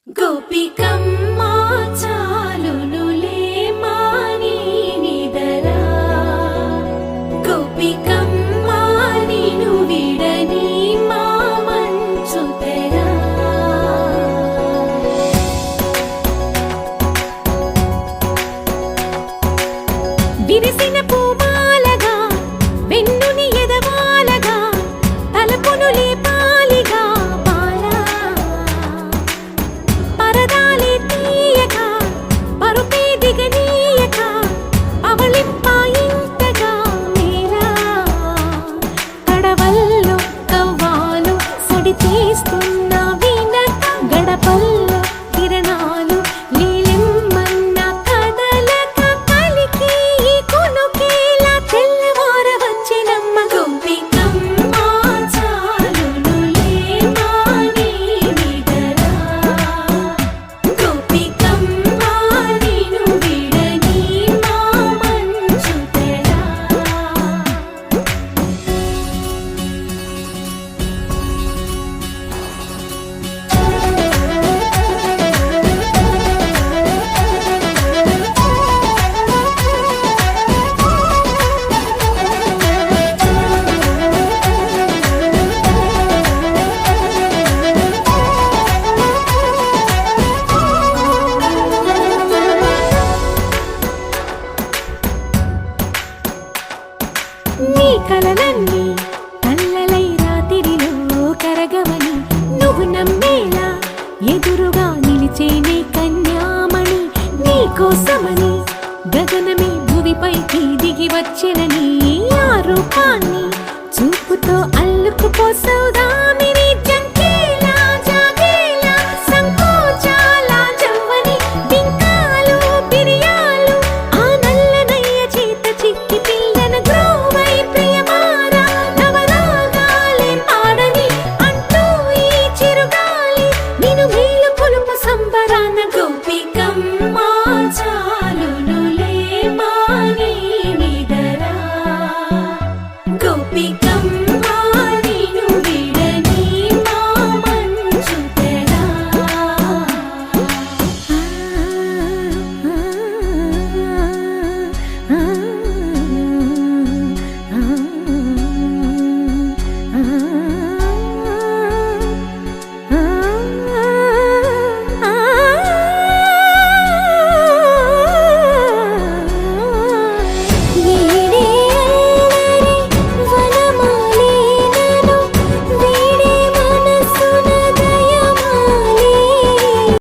గోపికమ్మా చాలునులే మాని నిదరా గోపికమ్మా నిను విడని మా మంచు తెరా విరిసిన పూమాలగా వెన్నుని ఎదవాలగా తలపును లేపాలిగా పరదాలే తీయక పరుపే దిగనీయక అవళింపాయింతగా మేలా కడవల్లో కవ్వాలు సడి తీస్తున్న వినత గడపల్లో కిరణాలు లీలిమ్మన్న కదలక కలికి కొనుకేలా తెల్లవార వచ్చినమ్మ గోపికమ్మా చాలునులే మాని నిదరా గోపికమ్మా నిను విడని మా మంచు తెరా నీ కలలన్నీ కళ్ళలై రాత్రిలో కరగవని నువ్వు నమ్మేలా ఎదురుగా నిలిచేనే కన్యామణి నీ కోసమని గగనమే భువిపైకి దిగి వచ్చినని ఆ రూపాన్ని చూపుతో అల్లుకుపోసౌదా